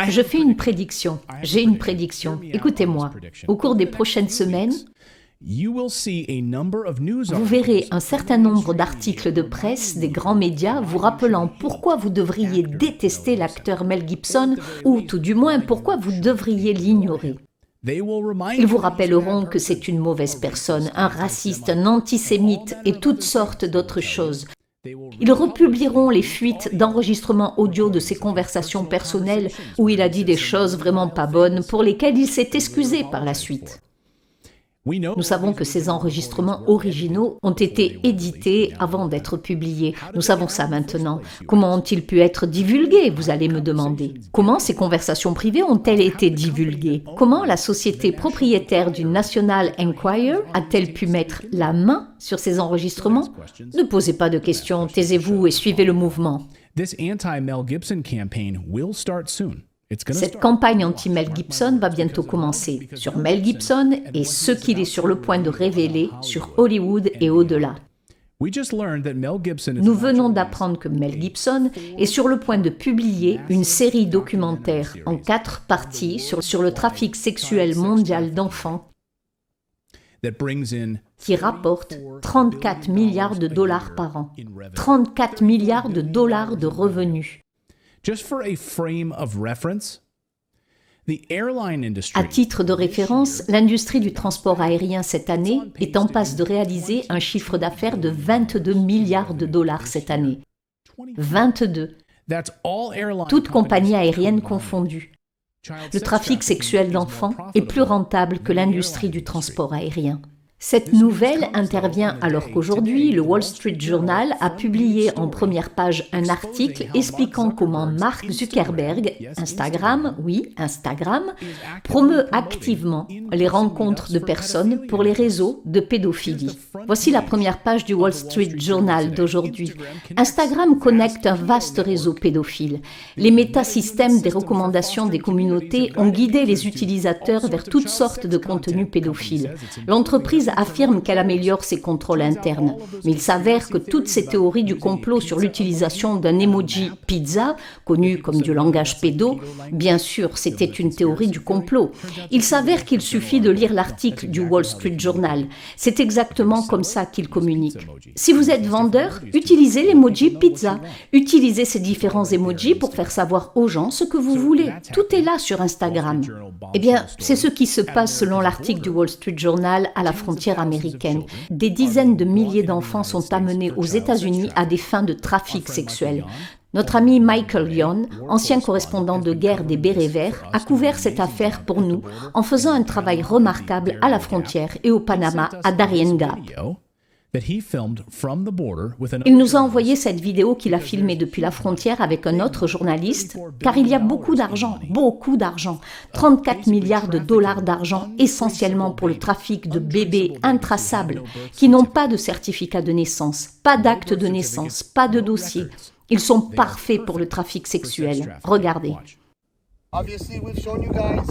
Je fais une prédiction. J'ai une prédiction. Écoutez-moi. Au cours des prochaines semaines, vous verrez un certain nombre d'articles de presse des grands médias vous rappelant pourquoi vous devriez détester l'acteur Mel Gibson ou tout du moins pourquoi vous devriez l'ignorer. Ils vous rappelleront que c'est une mauvaise personne, un raciste, un antisémite et toutes sortes d'autres choses. Ils republieront les fuites d'enregistrements audio de ses conversations personnelles où il a dit des choses vraiment pas bonnes pour lesquelles il s'est excusé par la suite. Nous savons que ces enregistrements originaux ont été édités avant d'être publiés. Nous savons ça maintenant. Comment ont-ils pu être divulgués, vous allez me demander? Comment ces conversations privées ont-elles été divulguées? Comment la société propriétaire du National Enquirer a-t-elle pu mettre la main sur ces enregistrements? Ne posez pas de questions, taisez-vous et suivez le mouvement. Cette campagne anti-Mel Gibson va bientôt commencer sur Mel Gibson et ce qu'il est sur le point de révéler sur Hollywood et au-delà. Nous venons d'apprendre que Mel Gibson est sur le point de publier une série documentaire en 4 parties sur le trafic sexuel mondial d'enfants qui rapporte 34 milliards de dollars par an. 34 milliards de dollars de revenus. À titre de référence, l'industrie du transport aérien cette année est en passe de réaliser un chiffre d'affaires de 22 milliards de dollars cette année. 22. Toutes compagnies aériennes confondues. Le trafic sexuel d'enfants est plus rentable que l'industrie du transport aérien. Cette nouvelle intervient alors qu'aujourd'hui, le Wall Street Journal a publié en première page un article expliquant comment Mark Zuckerberg, Instagram, promeut activement les rencontres de personnes pour les réseaux de pédophilie. Voici la première page du Wall Street Journal d'aujourd'hui. Instagram connecte un vaste réseau pédophile. Les métasystèmes des recommandations des communautés ont guidé les utilisateurs vers toutes sortes de contenus pédophiles. L'entreprise affirme qu'elle améliore ses contrôles internes. Mais il s'avère que toutes ces théories du complot sur l'utilisation d'un emoji pizza, connu comme du langage pédo, bien sûr, c'était une théorie du complot. Il s'avère qu'il suffit de lire l'article du Wall Street Journal. C'est exactement comme ça qu'il communique. Si vous êtes vendeur, utilisez l'emoji pizza. Utilisez ces différents emojis pour faire savoir aux gens ce que vous voulez. Tout est là sur Instagram. Eh bien, c'est ce qui se passe selon l'article du Wall Street Journal à la frontière américaine. Des dizaines de milliers d'enfants sont amenés aux États-Unis à des fins de trafic sexuel. Notre ami Michael Lyon, ancien correspondant de guerre des Bérets Verts, a couvert cette affaire pour nous en faisant un travail remarquable à la frontière et au Panama, à Darien Gap. Il nous a envoyé cette vidéo qu'il a filmée depuis la frontière avec un autre journaliste, car il y a beaucoup d'argent, 34 milliards de dollars d'argent essentiellement pour le trafic de bébés intraçables qui n'ont pas de certificat de naissance, pas d'acte de naissance, pas de dossier. Ils sont parfaits pour le trafic sexuel. Regardez. Obviously, we've shown you guys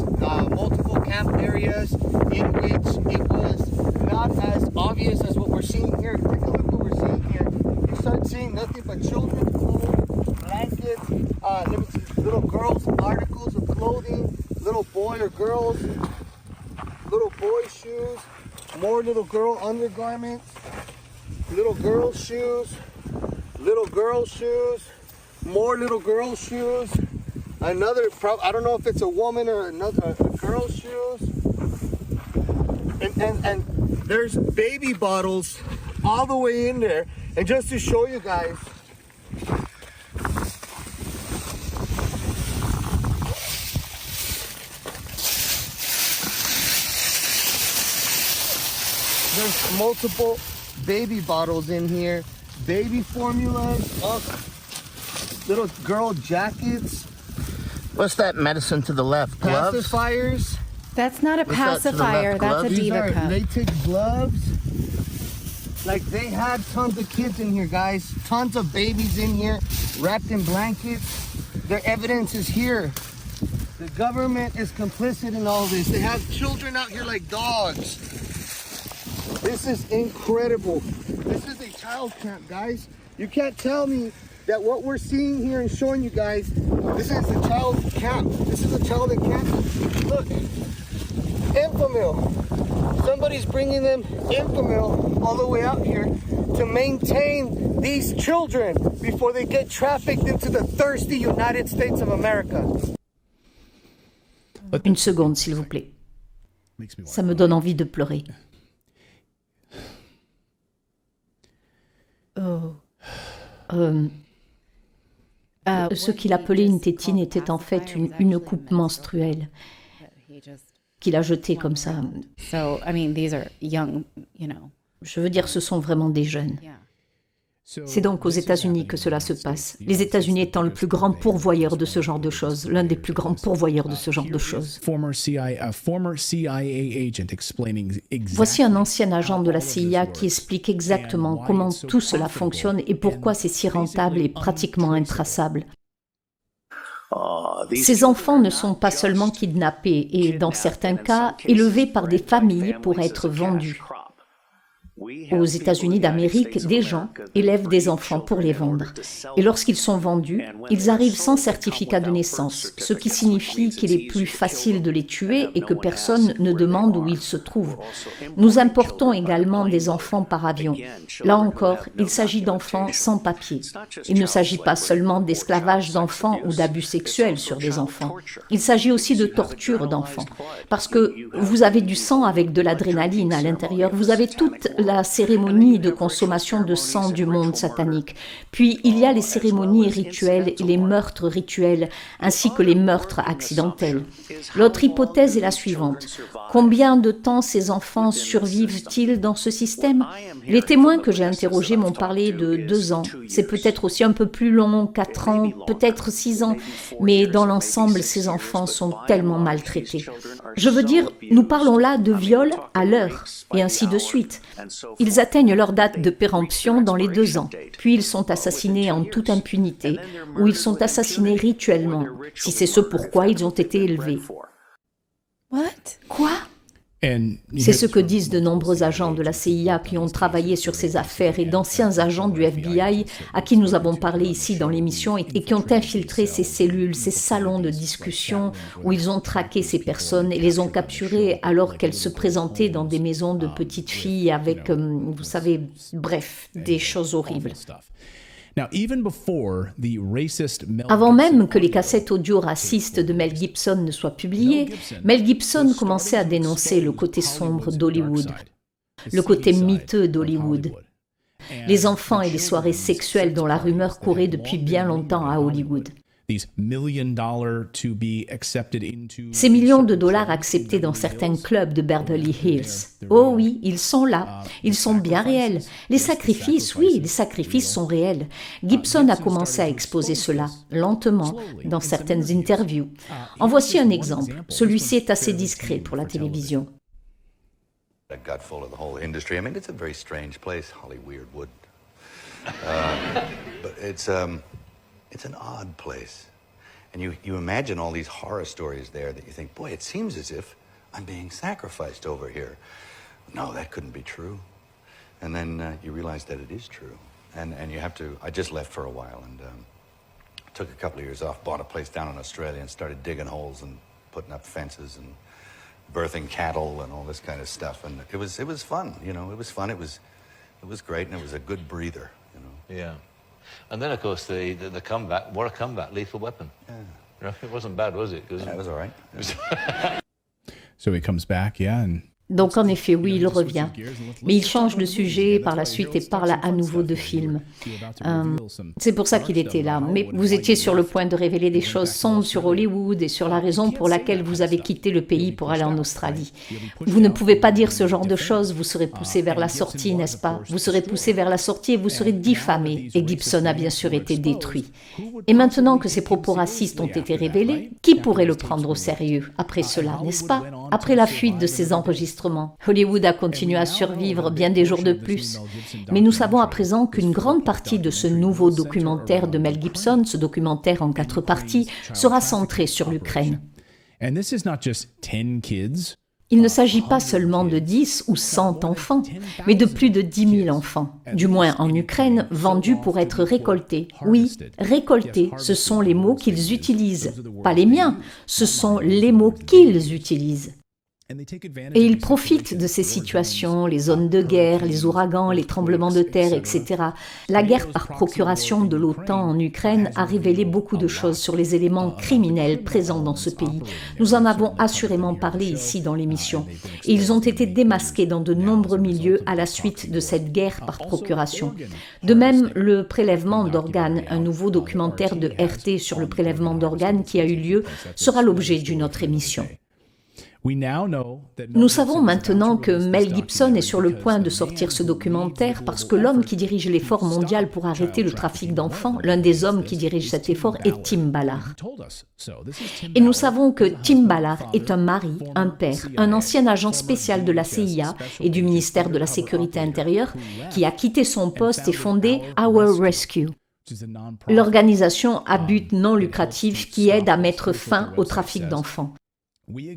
multiple camp areas in which it was not as obvious as what we're seeing here. Take a look what we're seeing here. You start seeing nothing but children's clothes, blankets, little girls' articles of clothing, little boy or girls, little boy shoes, more little girl undergarments, little girl shoes, more little girl shoes. Another, I don't know if it's a woman or another a girl's shoes. And there's baby bottles all the way in there. And just to show you guys, there's multiple baby bottles in here. Baby formulas, little girl jackets. What's that medicine to the left? Gloves? Pacifiers. That's not a pacifier, that's a Diva cup. Latex gloves. Like they had tons of kids in here, guys. Tons of babies in here, wrapped in blankets. Their evidence is here. The government is complicit in all this. They have children out here like dogs. This is incredible. This is a child camp, guys. You can't tell me that what we're seeing here and showing you guys, this is a child camp. This is a child in camp. Look, Enfamil. Somebody's bringing them Enfamil all the way out here to maintain these children before they get trafficked into the thirsty United States of America. Une seconde, s'il vous plaît. Ça me donne envie de pleurer. Ce qu'il appelait une tétine était en fait une coupe menstruelle qu'il a jetée comme ça. Je veux dire, ce sont vraiment des jeunes. C'est donc aux États-Unis que cela se passe. Les États-Unis étant le plus grand pourvoyeur de ce genre de choses, l'un des plus grands pourvoyeurs de ce genre de choses. Voici un ancien agent de la CIA qui explique exactement comment tout cela fonctionne et pourquoi c'est si rentable et pratiquement intraçable. Ces enfants ne sont pas seulement kidnappés et, dans certains cas, élevés par des familles pour être vendus. Aux États-Unis d'Amérique, des gens élèvent des enfants pour les vendre. Et lorsqu'ils sont vendus, ils arrivent sans certificat de naissance, ce qui signifie qu'il est plus facile de les tuer et que personne ne demande où ils se trouvent. Nous importons également des enfants par avion. Là encore, il s'agit d'enfants sans papier. Il ne s'agit pas seulement d'esclavage d'enfants ou d'abus sexuels sur des enfants. Il s'agit aussi de torture d'enfants. Parce que vous avez du sang avec de l'adrénaline à l'intérieur, vous avez toute la cérémonie de consommation de sang du monde satanique. Puis il y a les cérémonies rituelles et les meurtres rituels, ainsi que les meurtres accidentels. L'autre hypothèse est la suivante. Combien de temps ces enfants survivent-ils dans ce système? Les témoins que j'ai interrogés m'ont parlé de 2 ans. C'est peut-être aussi un peu plus long, 4 ans, peut-être 6 ans. Mais dans l'ensemble, ces enfants sont tellement maltraités. Je veux dire, nous parlons là de viols à l'heure, et ainsi de suite. Ils atteignent leur date de péremption dans les 2 ans, puis ils sont assassinés en toute impunité, ou ils sont assassinés rituellement, si c'est ce pourquoi ils ont été élevés. Quoi? C'est ce que disent de nombreux agents de la CIA qui ont travaillé sur ces affaires et d'anciens agents du FBI à qui nous avons parlé ici dans l'émission et qui ont infiltré ces cellules, ces salons de discussion où ils ont traqué ces personnes et les ont capturées alors qu'elles se présentaient dans des maisons de petites filles avec, vous savez, bref, des choses horribles. Avant même que les cassettes audio racistes de Mel Gibson ne soient publiées, Mel Gibson commençait à dénoncer le côté sombre d'Hollywood, le côté miteux d'Hollywood, les enfants et les soirées sexuelles dont la rumeur courait depuis bien longtemps à Hollywood. Ces millions de dollars acceptés dans certains clubs de Beverly Hills. Oh oui, ils sont là. Ils sont bien réels. Les sacrifices, oui, les sacrifices sont réels. Gibson a commencé à exposer cela, lentement, dans certaines interviews. En voici un exemple. Celui-ci est assez discret pour la télévision. It's an odd place. And you imagine all these horror stories there that you think, boy, it seems as if I'm being sacrificed over here. No, that couldn't be true. And then you realize that it is true. And you have to, I just left for a while and took a couple of years off, bought a place down in Australia and started digging holes and putting up fences and birthing cattle and all this kind of stuff. And it was fun, you know, it was fun. It was great and it was a good breather, you know. Yeah. And then, of course, the comeback, what a comeback, Lethal Weapon. Yeah. It wasn't bad, was it? Yeah, it was all right. So he comes back, yeah, and Donc en effet, oui, il revient. Mais il change de sujet par la suite et parle à nouveau de films. C'est pour ça qu'il était là. Mais vous étiez sur le point de révéler des choses sombres sur Hollywood et sur la raison pour laquelle vous avez quitté le pays pour aller en Australie. Vous ne pouvez pas dire ce genre de choses, vous serez poussé vers la sortie, n'est-ce pas? Vous serez poussé vers la sortie et vous serez diffamé. Et Gibson a bien sûr été détruit. Et maintenant que ces propos racistes ont été révélés, qui pourrait le prendre au sérieux après cela, n'est-ce pas? Après la fuite de ces enregistrements, Hollywood a continué à survivre bien des jours de plus. Mais nous savons à présent qu'une grande partie de ce nouveau documentaire de Mel Gibson, ce documentaire en 4 parties, sera centré sur l'Ukraine. Il ne s'agit pas seulement de 10 ou 100 enfants, mais de plus de 10 000 enfants, du moins en Ukraine, vendus pour être récoltés. Oui, récoltés, ce sont les mots qu'ils utilisent, pas les miens, ce sont les mots qu'ils utilisent. Et ils profitent de ces situations, les zones de guerre, les ouragans, les tremblements de terre, etc. La guerre par procuration de l'OTAN en Ukraine a révélé beaucoup de choses sur les éléments criminels présents dans ce pays. Nous en avons assurément parlé ici dans l'émission. Et ils ont été démasqués dans de nombreux milieux à la suite de cette guerre par procuration. De même, le prélèvement d'organes, un nouveau documentaire de RT sur le prélèvement d'organes qui a eu lieu, sera l'objet d'une autre émission. Nous savons maintenant que Mel Gibson est sur le point de sortir ce documentaire parce que l'homme qui dirige l'effort mondial pour arrêter le trafic d'enfants, l'un des hommes qui dirige cet effort est Tim Ballard. Et nous savons que Tim Ballard est un mari, un père, un ancien agent spécial de la CIA et du ministère de la Sécurité intérieure qui a quitté son poste et fondé Our Rescue, l'organisation à but non lucratif qui aide à mettre fin au trafic d'enfants.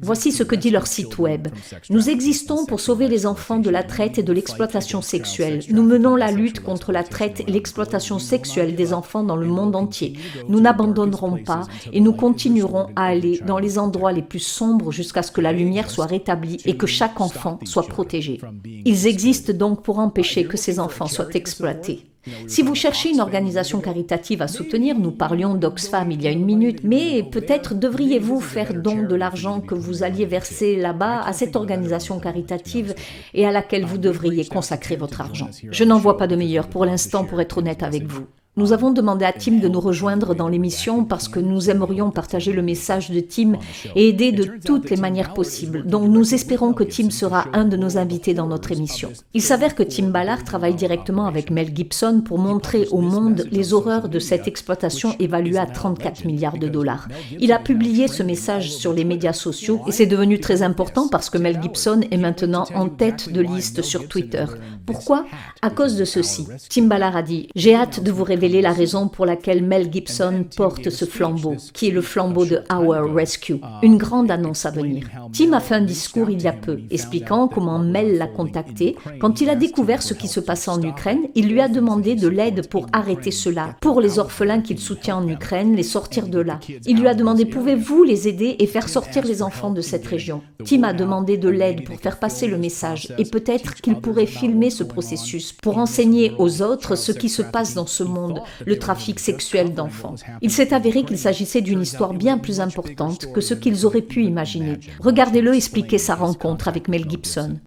Voici ce que dit leur site web. Nous existons pour sauver les enfants de la traite et de l'exploitation sexuelle. Nous menons la lutte contre la traite et l'exploitation sexuelle des enfants dans le monde entier. Nous n'abandonnerons pas et nous continuerons à aller dans les endroits les plus sombres jusqu'à ce que la lumière soit rétablie et que chaque enfant soit protégé. Ils existent donc pour empêcher que ces enfants soient exploités. Si vous cherchez une organisation caritative à soutenir, nous parlions d'Oxfam il y a une minute, mais peut-être devriez-vous faire don de l'argent que vous alliez verser là-bas à cette organisation caritative et à laquelle vous devriez consacrer votre argent. Je n'en vois pas de meilleur pour l'instant, pour être honnête avec vous. Nous avons demandé à Tim de nous rejoindre dans l'émission parce que nous aimerions partager le message de Tim et aider de toutes les manières possibles. Donc nous espérons que Tim sera un de nos invités dans notre émission. Il s'avère que Tim Ballard travaille directement avec Mel Gibson pour montrer au monde les horreurs de cette exploitation évaluée à 34 milliards de dollars. Il a publié ce message sur les médias sociaux et c'est devenu très important parce que Mel Gibson est maintenant en tête de liste sur Twitter. Pourquoi ? À cause de ceci. Tim Ballard a dit « J'ai hâte de vous révéler la raison pour laquelle Mel Gibson porte ce flambeau, qui est le flambeau de Our Rescue, une grande annonce à venir. » Tim a fait un discours il y a peu, expliquant comment Mel l'a contacté. Quand il a découvert ce qui se passait en Ukraine, il lui a demandé de l'aide pour arrêter cela, pour les orphelins qu'il soutient en Ukraine, les sortir de là. Il lui a demandé « Pouvez-vous les aider et faire sortir les enfants de cette région ?» Tim a demandé de l'aide pour faire passer le message et peut-être qu'il pourrait filmer ce processus pour enseigner aux autres ce qui se passe dans ce monde, le trafic sexuel d'enfants. Il s'est avéré qu'il s'agissait d'une histoire bien plus importante que ce qu'ils auraient pu imaginer. Regardez-le expliquer sa rencontre avec Mel Gibson.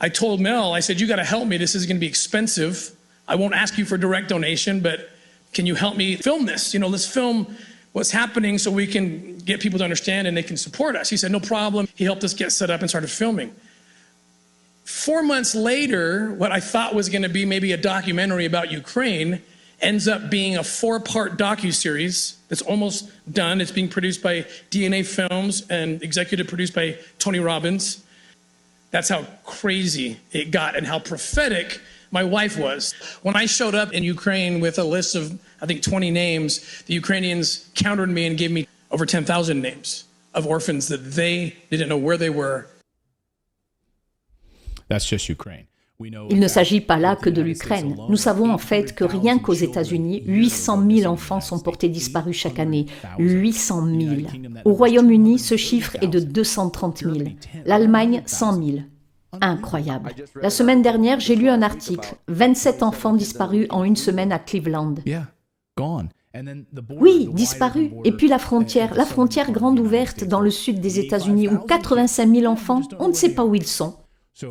I told Mel, I said, you got to help me. This is going to be expensive. I won't ask you for direct donation, but can you help me film this? You know, let's film what's happening so we can get people to understand and they can support us. He said, no problem. He helped us get set up and started filming. 4 months later, what I thought was going to be maybe a documentary about Ukraine ends up being a 4-part docuseries that's almost done. It's being produced by DNA Films and executive produced by Tony Robbins. That's how crazy it got and how prophetic my wife was. When I showed up in Ukraine with a list of, I think, 20 names, the Ukrainians countered me and gave me over 10,000 names of orphans that they didn't know where they were. That's just Ukraine. Il ne s'agit pas là que de l'Ukraine. Nous savons en fait que rien qu'aux États-Unis, 800 000 enfants sont portés disparus chaque année. 800 000. Au Royaume-Uni, ce chiffre est de 230 000. L'Allemagne, 100 000. Incroyable. La semaine dernière, j'ai lu un article. 27 enfants disparus en une semaine à Cleveland. Oui, disparus. Et puis la frontière grande ouverte dans le sud des États-Unis où 85 000 enfants, on ne sait pas où ils sont.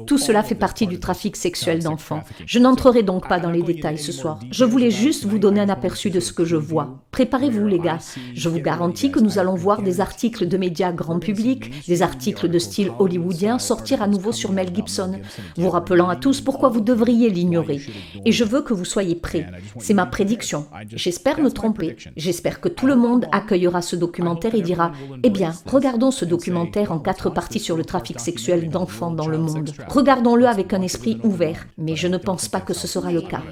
Tout cela fait partie du trafic sexuel d'enfants. Je n'entrerai donc pas dans les détails ce soir. Je voulais juste vous donner un aperçu de ce que je vois. Préparez-vous les gars. Je vous garantis que nous allons voir des articles de médias grand public, des articles de style hollywoodien sortir à nouveau sur Mel Gibson, vous rappelant à tous pourquoi vous devriez l'ignorer. Et je veux que vous soyez prêts. C'est ma prédiction. J'espère me tromper. J'espère que tout le monde accueillera ce documentaire et dira « Eh bien, regardons ce documentaire en 4 parties sur le trafic sexuel d'enfants dans le monde. » Regardons-le avec un esprit ouvert, mais je ne pense pas que ce sera le cas.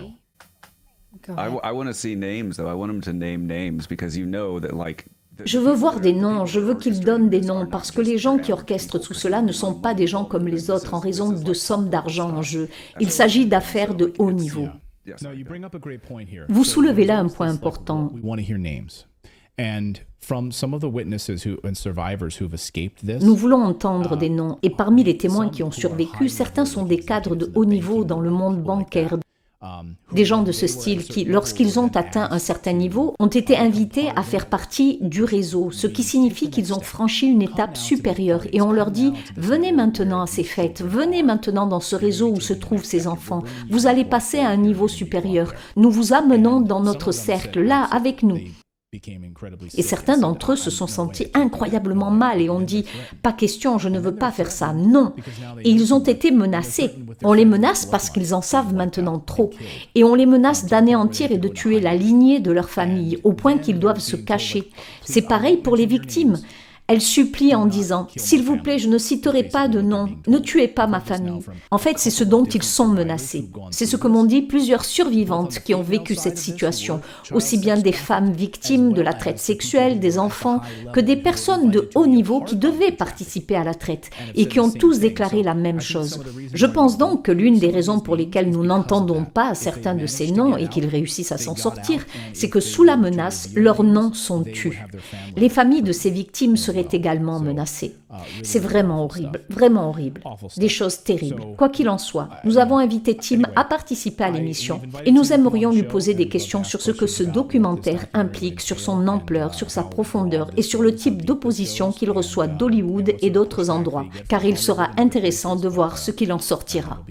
I want to see names, though. I want them to name names because you know that, like, Je veux voir des noms, je veux qu'ils donnent des noms, parce que les gens qui orchestrent tout cela ne sont pas des gens comme les autres en raison de sommes d'argent en jeu. Il s'agit d'affaires de haut niveau. Vous soulevez là un point important. Nous voulons entendre des noms, et parmi les témoins qui ont survécu, certains sont des cadres de haut niveau dans le monde bancaire. Des gens de ce style qui, lorsqu'ils ont atteint un certain niveau, ont été invités à faire partie du réseau, ce qui signifie qu'ils ont franchi une étape supérieure et on leur dit « Venez maintenant à ces fêtes, venez maintenant dans ce réseau où se trouvent ces enfants, vous allez passer à un niveau supérieur, nous vous amenons dans notre cercle, là, avec nous ». Et certains d'entre eux se sont sentis incroyablement mal et ont dit « Pas question, je ne veux pas faire ça, non ». Et ils ont été menacés. On les menace parce qu'ils en savent maintenant trop. Et on les menace d'anéantir et de tuer la lignée de leur famille, au point qu'ils doivent se cacher. C'est pareil pour les victimes. Elles supplient en disant « S'il vous plaît, je ne citerai pas de nom, ne tuez pas ma famille ». En fait, c'est ce dont ils sont menacés. C'est ce que m'ont dit plusieurs survivantes qui ont vécu cette situation, aussi bien des femmes victimes de la traite sexuelle, des enfants, que des personnes de haut niveau qui devaient participer à la traite et qui ont tous déclaré la même chose. Je pense donc que l'une des raisons pour lesquelles nous n'entendons pas certains de ces noms et qu'ils réussissent à s'en sortir, c'est que sous la menace, leurs noms sont tus. Les familles de ces victimes seraient également menacées. C'est vraiment horrible. Des choses terribles. Quoi qu'il en soit, nous avons invité Tim à participer à l'émission et nous aimerions lui poser des questions sur ce que ce documentaire implique, sur son ampleur, sur sa profondeur et sur le type d'opposition qu'il reçoit d'Hollywood et d'autres endroits, car il sera intéressant de voir ce qu'il en sortira.